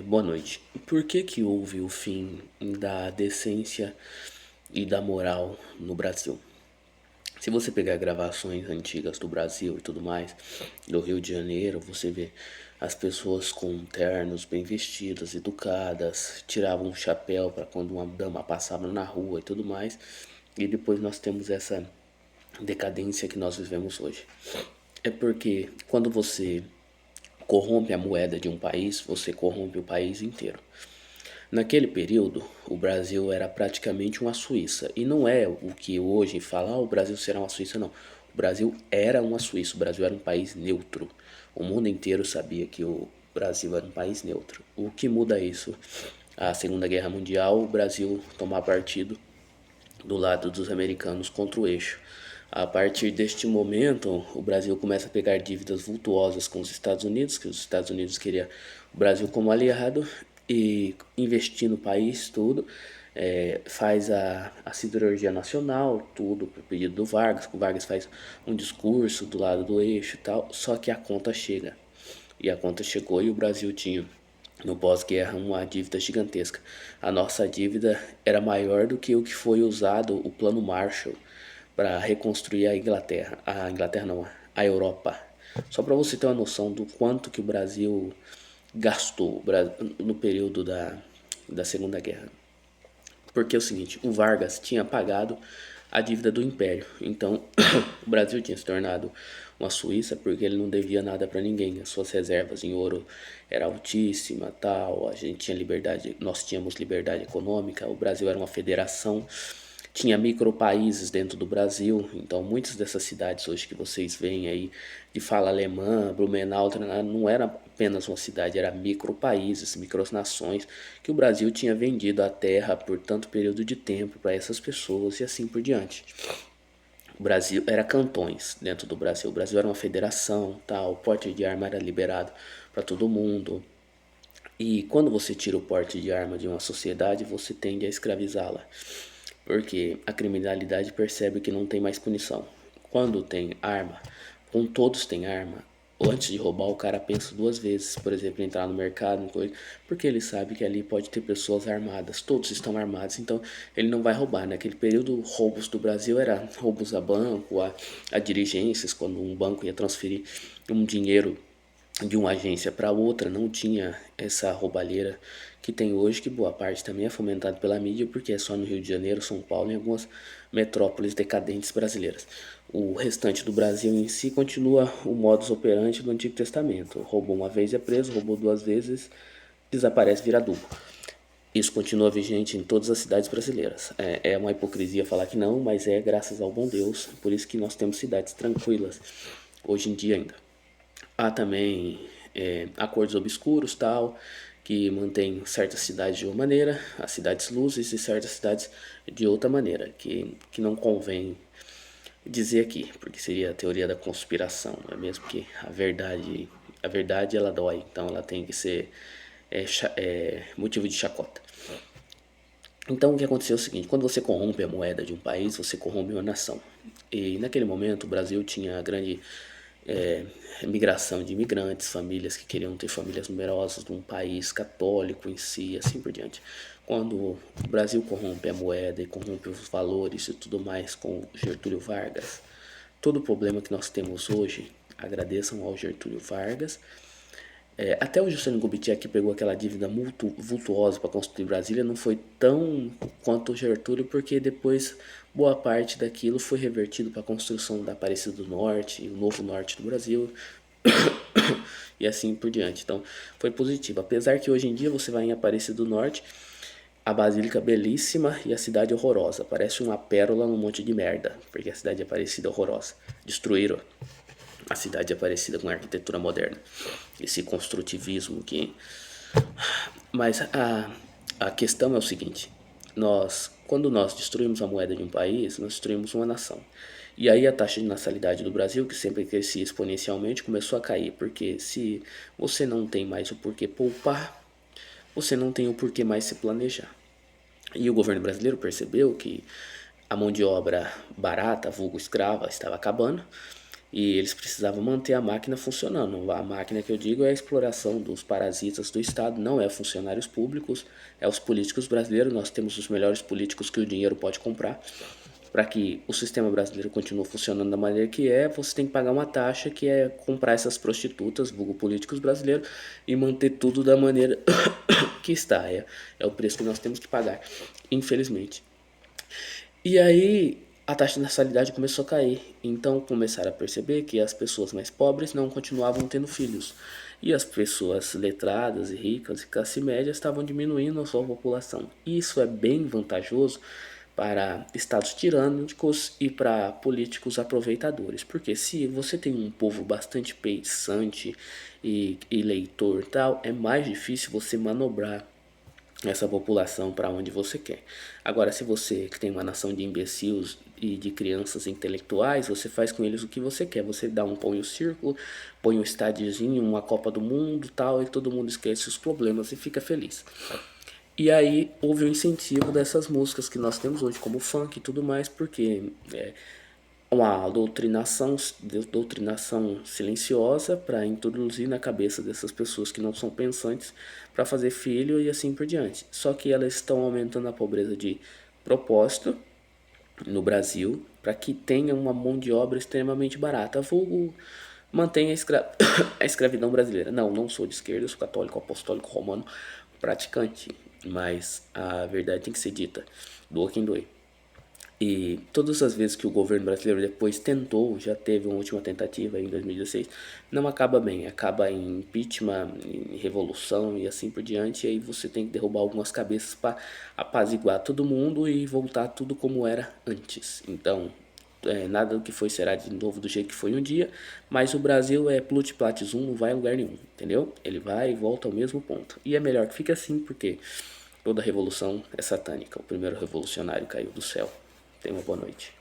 Boa noite. Por que que houve o fim da decência e da moral no Brasil? Se você pegar gravações antigas do Brasil e tudo mais, do Rio de Janeiro, você vê as pessoas com ternos bem vestidas, educadas, tiravam um chapéu para quando uma dama passava na rua e tudo mais. E depois nós temos essa decadência que nós vivemos hoje. É porque quando você corrompe a moeda de um país, você corrompe o país inteiro. Naquele período, o Brasil era praticamente uma Suíça. E não é o que hoje fala, o Brasil será uma Suíça, não. O Brasil era uma Suíça, o Brasil era um país neutro. O mundo inteiro sabia que o Brasil era um país neutro. O que muda isso? A Segunda Guerra Mundial, o Brasil tomar partido do lado dos americanos contra o eixo. A partir deste momento, o Brasil começa a pegar dívidas vultuosas com os Estados Unidos, que os Estados Unidos queria o Brasil como aliado e investir no país tudo. Faz a siderurgia nacional, tudo por pedido do Vargas, que o Vargas faz um discurso do lado do eixo e tal, só que a conta chega. E a conta chegou e o Brasil tinha no pós-guerra uma dívida gigantesca. A nossa dívida era maior do que o que foi usado o Plano Marshall para reconstruir a Inglaterra não, a Europa. Só para você ter uma noção do quanto que o Brasil gastou no período da Segunda Guerra. Porque é o seguinte, o Vargas tinha pagado a dívida do Império. Então, o Brasil tinha se tornado uma Suíça porque ele não devia nada para ninguém. As suas reservas em ouro era altíssima, tal. A gente tinha liberdade, nós tínhamos liberdade econômica. O Brasil era uma federação, tinha micropaíses dentro do Brasil, então muitas dessas cidades hoje que vocês veem aí de fala alemã, Blumenau, não era apenas uma cidade, era micropaíses, micronações que o Brasil tinha vendido a terra por tanto período de tempo para essas pessoas e assim por diante. O Brasil era cantões dentro do Brasil, o Brasil era uma federação, tal, o porte de arma era liberado para todo mundo. E quando você tira o porte de arma de uma sociedade, você tende a escravizá-la. Porque a criminalidade percebe que não tem mais punição. Quando tem arma, com todos têm arma, antes de roubar o cara pensa duas vezes, por exemplo, entrar no mercado, porque ele sabe que ali pode ter pessoas armadas, todos estão armados, então ele não vai roubar. Naquele período, roubos do Brasil era roubos a banco, a dirigências, quando um banco ia transferir um dinheiro de uma agência para outra, não tinha essa roubalheira que tem hoje, que boa parte também é fomentada pela mídia, porque é só no Rio de Janeiro, São Paulo e algumas metrópoles decadentes brasileiras. O restante do Brasil em si continua o modus operandi do Antigo Testamento. Roubou uma vez é preso, roubou duas vezes, desaparece, vira adubo. Isso continua vigente em todas as cidades brasileiras. É uma hipocrisia falar que não, mas é graças ao bom Deus, por isso que nós temos cidades tranquilas hoje em dia ainda. Há também acordos obscuros, tal, que mantém certas cidades de uma maneira, as cidades luzes e certas cidades de outra maneira, que não convém dizer aqui, porque seria a teoria da conspiração, não é mesmo? Que a verdade ela dói, então ela tem que ser motivo de chacota. Então o que aconteceu é o seguinte, quando você corrompe a moeda de um país, você corrompe uma nação. E naquele momento o Brasil tinha a grande é, migração de imigrantes, famílias que queriam ter famílias numerosas num país católico em si, assim por diante. Quando o Brasil corrompe a moeda e corrompe os valores e tudo mais com Getúlio Vargas, todo o problema que nós temos hoje, agradeçam ao Getúlio Vargas. Até o Juscelino Kubitschek que pegou aquela dívida vultuosa para construir Brasília não foi tão quanto o Getúlio, porque depois boa parte daquilo foi revertido para a construção da Aparecida do Norte, o novo norte do Brasil, e assim por diante. Então foi positivo. Apesar que hoje em dia você vai em Aparecida do Norte, a Basílica é belíssima e a cidade horrorosa. Parece uma pérola num monte de merda, porque a cidade é Aparecida horrorosa. Destruíram a cidade Aparecida com a arquitetura moderna. Esse construtivismo que... Mas a questão é o seguinte, quando nós destruímos a moeda de um país, nós destruímos uma nação. E aí a taxa de natalidade do Brasil, que sempre crescia exponencialmente, começou a cair, porque se você não tem mais o porquê poupar, você não tem o porquê mais se planejar. E o governo brasileiro percebeu que a mão de obra barata, vulgo escrava, estava acabando, E eles precisavam manter a máquina funcionando. A máquina que eu digo é a exploração dos parasitas do Estado, não é funcionários públicos, é os políticos brasileiros. Nós temos os melhores políticos que o dinheiro pode comprar. Para que o sistema brasileiro continue funcionando da maneira que é, você tem que pagar uma taxa que é comprar essas prostitutas, vulgo políticos brasileiros, e manter tudo da maneira que está. É o preço que nós temos que pagar, infelizmente. E aí a taxa de natalidade começou a cair. Então começaram a perceber que as pessoas mais pobres não continuavam tendo filhos. E as pessoas letradas e ricas e classe média estavam diminuindo a sua população. Isso é bem vantajoso para estados tirânicos e para políticos aproveitadores. Porque se você tem um povo bastante pensante e leitor e tal, é mais difícil você manobrar essa população para onde você quer. Agora, se você tem uma nação de imbecis e de crianças intelectuais, você faz com eles o que você quer. Você põe o círculo, põe um estádiozinho, uma Copa do Mundo, tal, e todo mundo esquece os problemas e fica feliz. E aí houve o incentivo dessas músicas que nós temos hoje, como funk e tudo mais, porque uma doutrinação silenciosa para introduzir na cabeça dessas pessoas que não são pensantes para fazer filho e assim por diante. Só que elas estão aumentando a pobreza de propósito no Brasil para que tenha uma mão de obra extremamente barata. Vulgo mantém a escravidão brasileira. Não, não sou de esquerda, sou católico, apostólico, romano, praticante. Mas a verdade tem que ser dita. Doa quem doer. E todas as vezes que o governo brasileiro depois tentou, já teve uma última tentativa em 2016, não acaba bem, acaba em impeachment, em revolução e assim por diante, e aí você tem que derrubar algumas cabeças para apaziguar todo mundo e voltar tudo como era antes. Então, nada do que foi será de novo do jeito que foi um dia, mas o Brasil é Plutiplatizum, não vai a lugar nenhum, entendeu? Ele vai e volta ao mesmo ponto. E é melhor que fique assim, porque toda revolução é satânica. O primeiro revolucionário caiu do céu. Tenha uma boa noite.